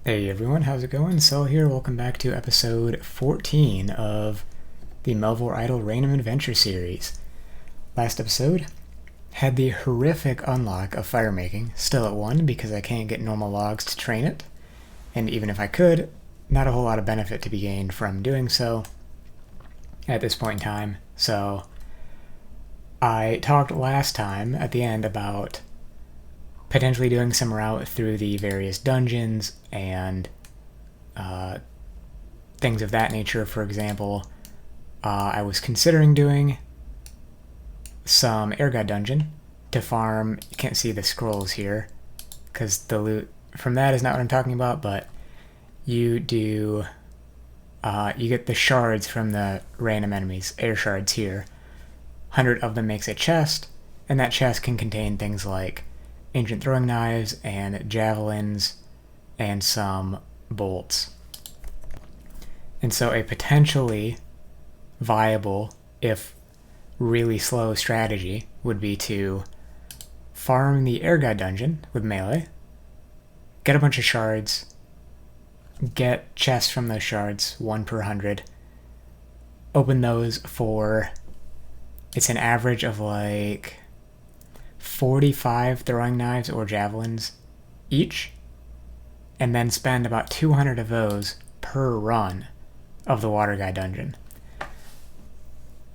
Hey everyone, how's it going? Sol here, welcome back to episode 14 of the Melvor Idle Random Adventure series. Last episode had the horrific unlock of fire making, still at 1 because I can't get normal logs to train it, and even if I could, not a whole lot of benefit to be gained from doing so at this point in time. So I talked last time at the end about potentially doing some route through the various dungeons and things of that nature. For example, I was considering doing some air god dungeon to farm. You can't see the scrolls here because the loot from that is not what I'm talking about, but you do you get the shards from the random enemies, air shards here. 100 of them makes a chest, and that chest can contain things like ancient throwing knives and javelins and some bolts. And so a potentially viable, if really slow, strategy would be to farm the air god dungeon with melee, get a bunch of shards, get chests from those shards, 1 per 100, open those for, it's an average of like 45 throwing knives or javelins each, and then spend about 200 of those per run of the water guy dungeon.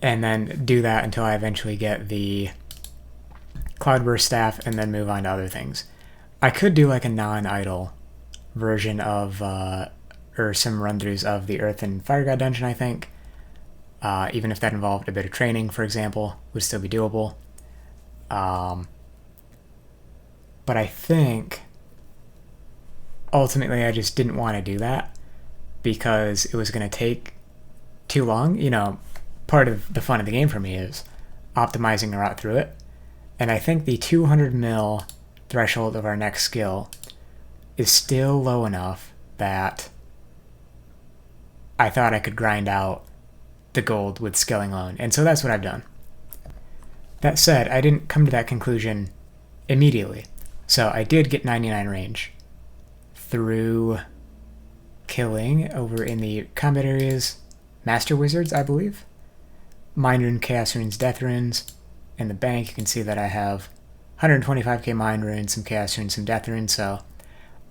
And then do that until I eventually get the cloudburst staff and then move on to other things. I could do like a non-idle version of, or some run-throughs of the earth and fire god dungeon, I think. Even if that involved a bit of training, for example, would still be doable. But I think ultimately I just didn't want to do that because it was going to take too long. You know, part of the fun of the game for me is optimizing the route through it. And I think the 200 mil threshold of our next skill is still low enough that I thought I could grind out the gold with skilling alone. And so that's what I've done. That said, I didn't come to that conclusion immediately. So I did get 99 range through killing over in the combat areas Master Wizards, I believe. Mind Rune, Chaos Runes, Death Runes. In the bank, you can see that I have 125k Mind Runes, some Chaos Runes, some Death Runes, so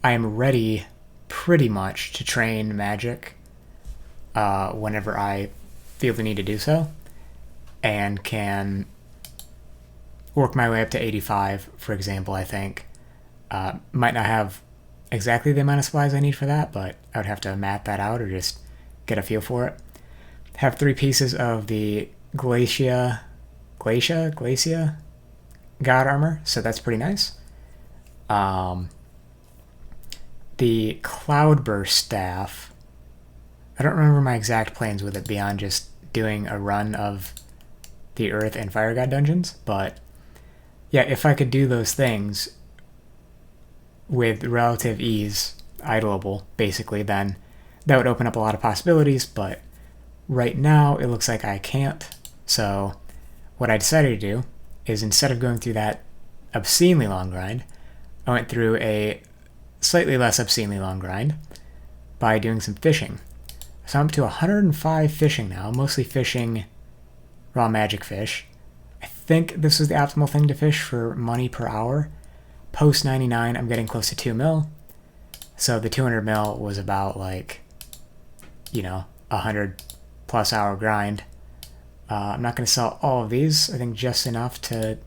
I am ready pretty much to train magic whenever I feel the need to do so, and can work my way up to 85, for example, I think. Might not have exactly the amount of supplies I need for that, but I would have to map that out or just get a feel for it. Have 3 pieces of the Glacia God armor, so that's pretty nice. The Cloudburst staff, I don't remember my exact plans with it beyond just doing a run of the Earth and Fire God dungeons, but yeah, if I could do those things with relative ease, idleable, basically, then that would open up a lot of possibilities, but right now it looks like I can't. So what I decided to do is, instead of going through that obscenely long grind, I went through a slightly less obscenely long grind by doing some fishing. So I'm up to 105 fishing now, mostly fishing raw magic fish. I think this was the optimal thing to fish for money per hour. Post 99, I'm getting close to 2 mil. So the 200 mil was about like, you know, 100 plus hour grind. I'm not going to sell all of these. I think just enough to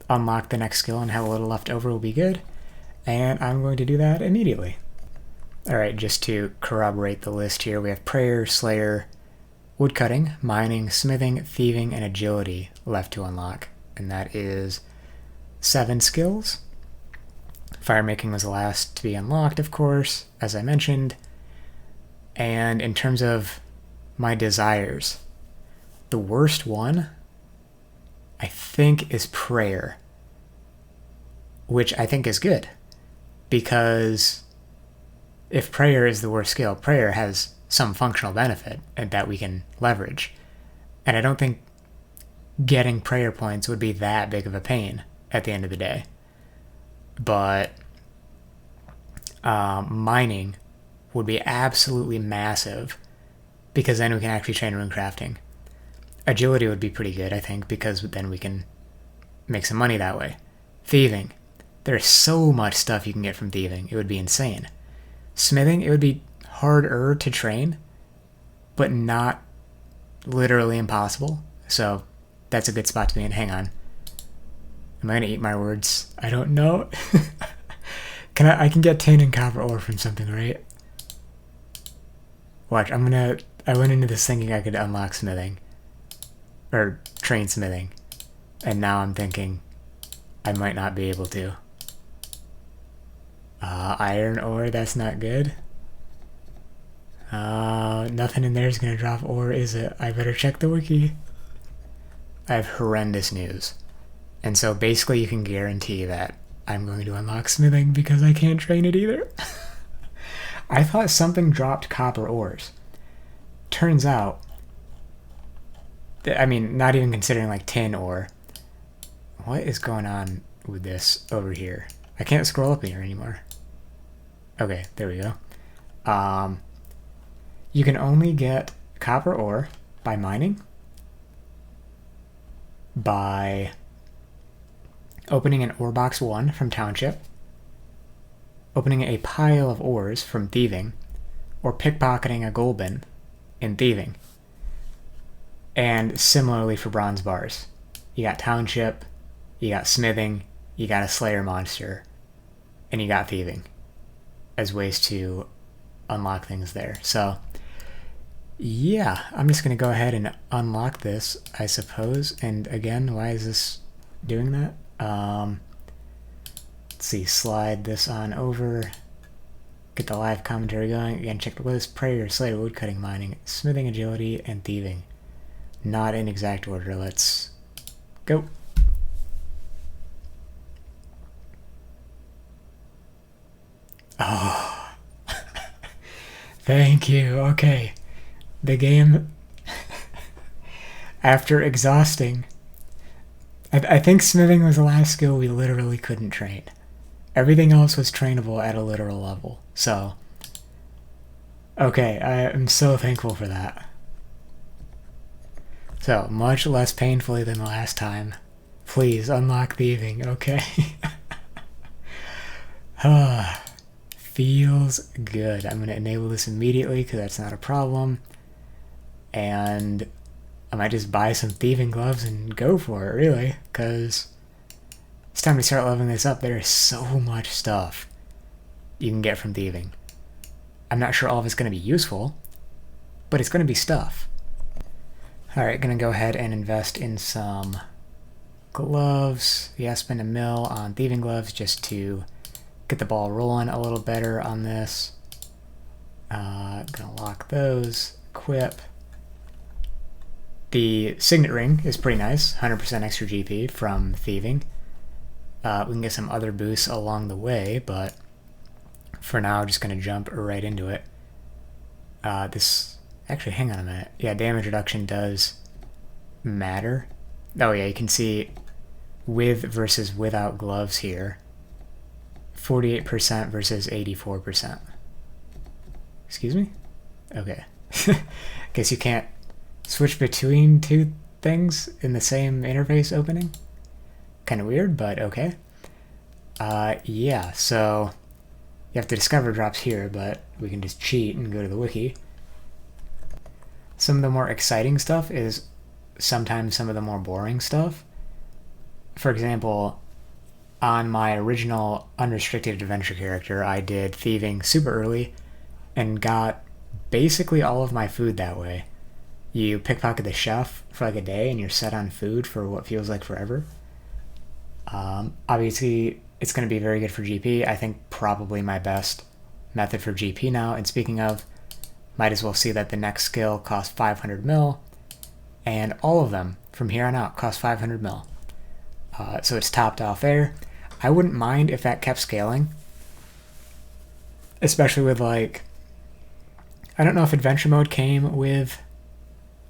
unlock the next skill and have a little left over will be good. And I'm going to do that immediately. Alright, just to corroborate the list here, we have Prayer, Slayer, Woodcutting, Mining, Smithing, Thieving, and Agility left to unlock. And that is 7 skills. Firemaking was the last to be unlocked, of course, as I mentioned. And in terms of my desires, the worst one, I think, is Prayer. Which I think is good. Because if Prayer is the worst skill, Prayer has some functional benefit that we can leverage. And I don't think getting Prayer points would be that big of a pain at the end of the day. But mining would be absolutely massive, because then we can actually train rune crafting. Agility would be pretty good, I think, because then we can make some money that way. Thieving. There's so much stuff you can get from thieving. It would be insane. Smithing, it would be harder to train, but not literally impossible. So that's a good spot to be in. Hang on. Am I going to eat my words? I don't know. I can get tin and copper ore from something, right? Watch, I went into this thinking I could unlock smithing. Or train smithing. And now I'm thinking I might not be able to. Iron ore, that's not good. Nothing in there is going to drop ore, is it? I better check the wiki. I have horrendous news. And so basically you can guarantee that I'm going to unlock smithing because I can't train it either. I thought something dropped copper ores. Turns out, I mean, not even considering like tin ore. What is going on with this over here? I can't scroll up here anymore. Okay, there we go. You can only get copper ore by mining, by opening an ore box 1 from Township, opening a pile of ores from thieving, or pickpocketing a gold bin in thieving. And similarly for bronze bars. You got Township, you got smithing, you got a Slayer monster, and you got thieving as ways to unlock things there. So yeah, I'm just going to go ahead and unlock this, I suppose. And again, why is this doing that? Let's see, slide this on over, get the live commentary going. Again, check the list: prayer, slater, woodcutting, mining, smithing, agility, and thieving. Not in exact order. Let's go. Oh, thank you. Okay. The game, after exhausting, I think smithing was the last skill we literally couldn't train. Everything else was trainable at a literal level. So, okay, I am so thankful for that. So, much less painfully than the last time. Please, unlock thieving, okay? Feels good. I'm going to enable this immediately because that's not a problem. And I might just buy some thieving gloves and go for it, really, because it's time to start leveling this up. There is so much stuff you can get from thieving. I'm not sure all of it's going to be useful, but it's going to be stuff. Alright, going to go ahead and invest in some gloves. Yeah, spend a mil on thieving gloves just to get the ball rolling a little better on this. Going to lock those, equip. The signet ring is pretty nice, 100% extra GP from thieving. We can get some other boosts along the way, but for now, just going to jump right into it. Actually, hang on a minute. Yeah, damage reduction does matter. Oh yeah, you can see with versus without gloves here. 48% versus 84%. Excuse me? Okay. Guess you can't switch between two things in the same interface opening. Kind of weird, but okay. Yeah, so you have to discover drops here, but we can just cheat and go to the wiki. Some of the more exciting stuff is sometimes some of the more boring stuff. For example, on my original unrestricted adventure character, I did thieving super early and got basically all of my food that way. You pickpocket the chef for like a day and you're set on food for what feels like forever. Obviously, it's going to be very good for GP. I think probably my best method for GP now. And speaking of, might as well see that the next skill costs 500 mil, and all of them from here on out cost 500 mil. So it's topped off there. I wouldn't mind if that kept scaling, especially with like, I don't know if adventure mode came with,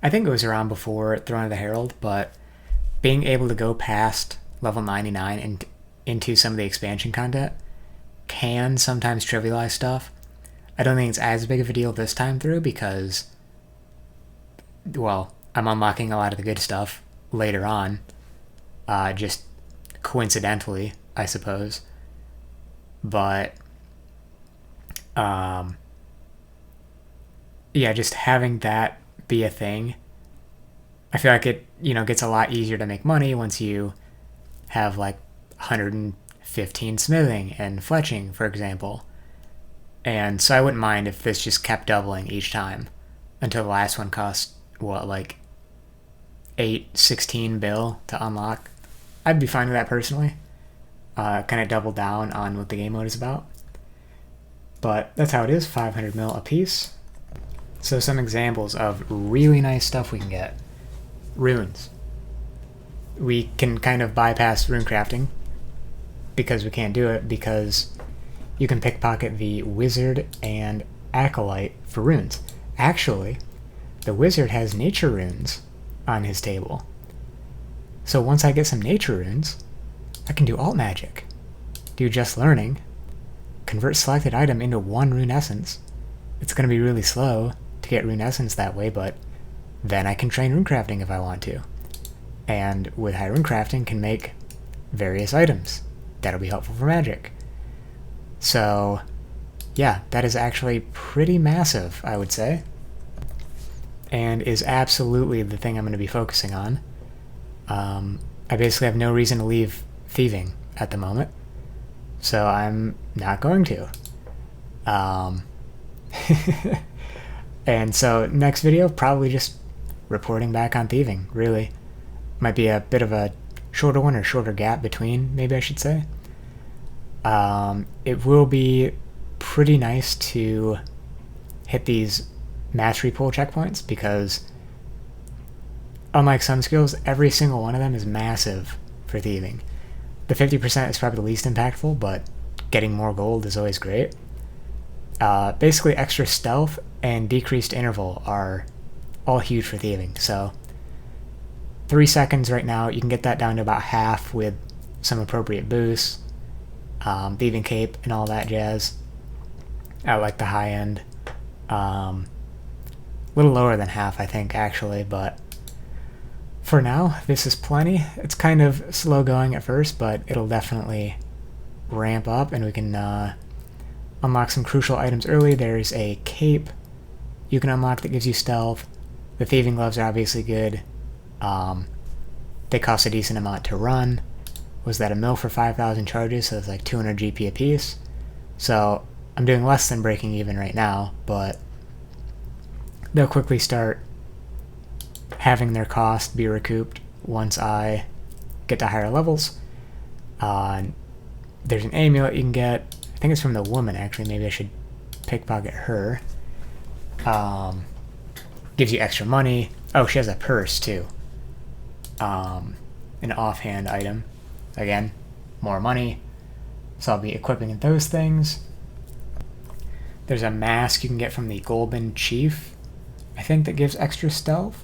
I think it was around before Throne of the Herald, but being able to go past level 99 and into some of the expansion content can sometimes trivialize stuff. I don't think it's as big of a deal this time through because, well, I'm unlocking a lot of the good stuff later on, just coincidentally, I suppose. But, yeah, just having that be a thing, I feel like it, gets a lot easier to make money once you have like 115 smithing and fletching, for example. And so I wouldn't mind if this just kept doubling each time until the last one cost, what, like 816 bill to unlock. I'd be fine with that personally. Kind of double down on what the game mode is about. But that's how it is, 500 mil a piece. So some examples of really nice stuff we can get. Runes. We can kind of bypass rune crafting because we can't do it because you can pickpocket the wizard and acolyte for runes. Actually, the wizard has nature runes on his table. So once I get some nature runes, I can do alt magic, do just learning, convert selected item into 1 rune essence. It's going to be really slow to get rune essence that way, but then I can train rune crafting if I want to. And with high rune crafting can make various items. That'll be helpful for magic. So yeah, that is actually pretty massive, I would say. And is absolutely the thing I'm going to be focusing on. I basically have no reason to leave thieving at the moment, so I'm not going to. And so next video, probably just reporting back on thieving, really. Might be a bit of a shorter one or shorter gap between, maybe I should say. It will be pretty nice to hit these mastery pool checkpoints because unlike some skills, every single one of them is massive for thieving. The 50% is probably the least impactful, but getting more gold is always great. Basically, extra stealth and decreased interval are all huge for thieving. So 3 seconds right now, you can get that down to about half with some appropriate boosts, thieving cape and all that jazz. I like the high end. A little lower than half, I think, actually, but for now, this is plenty. It's kind of slow going at first, but it'll definitely ramp up, and we can unlock some crucial items early. There's a cape you can unlock that gives you stealth. The thieving gloves are obviously good. They cost a decent amount to run. Was that a mill for 5,000 charges, so it's like 200 GP a piece. So I'm doing less than breaking even right now, but they'll quickly start having their cost be recouped once I get to higher levels. There's an amulet you can get. I think it's from the woman, actually. Maybe I should pickpocket her. Gives you extra money. Oh, she has a purse, too. An offhand item. Again, more money. So I'll be equipping those things. There's a mask you can get from the Golden Chief, I think, that gives extra stealth.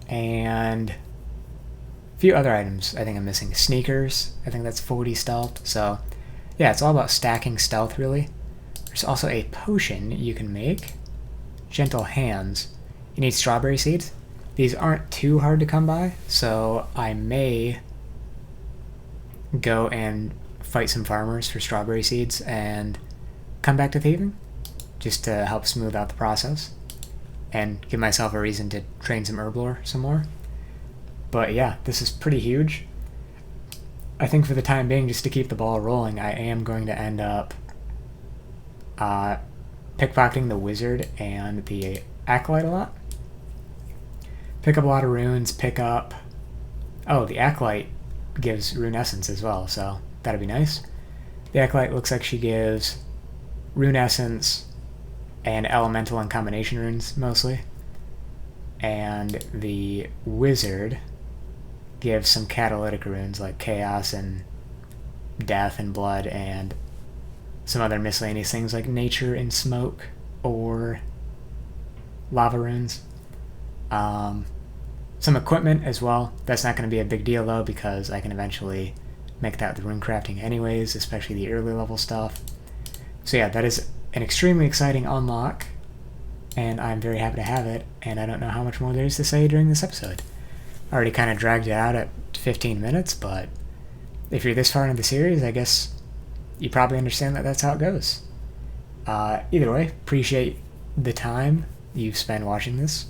And a few other items I think I'm missing. Sneakers, I think that's 40 stealth. So yeah, it's all about stacking stealth, really. There's also a potion you can make. Gentle Hands. You need strawberry seeds. These aren't too hard to come by, so I may go and fight some farmers for strawberry seeds and come back to thieving, just to help smooth out the process and give myself a reason to train some herb lore some more. But yeah, this is pretty huge. I think for the time being, just to keep the ball rolling, I am going to end up pickpocketing the wizard and the acolyte a lot. Pick up a lot of runes, pick up... Oh, the acolyte gives rune essence as well, so that'd be nice. The acolyte looks like she gives rune essence and elemental and combination runes, mostly. And the wizard gives some catalytic runes like chaos and death and blood and some other miscellaneous things like nature and smoke or lava runes. Some equipment as well. That's not going to be a big deal though, because I can eventually make that with rune crafting anyways, especially the early level stuff. So yeah, that is an extremely exciting unlock, and I'm very happy to have it, and I don't know how much more there is to say during this episode. I already kind of dragged it out at 15 minutes, but if you're this far into the series, I guess you probably understand that that's how it goes. Either way, appreciate the time you've spent watching this,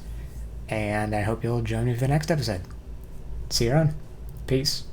and I hope you'll join me for the next episode. See you around. Peace.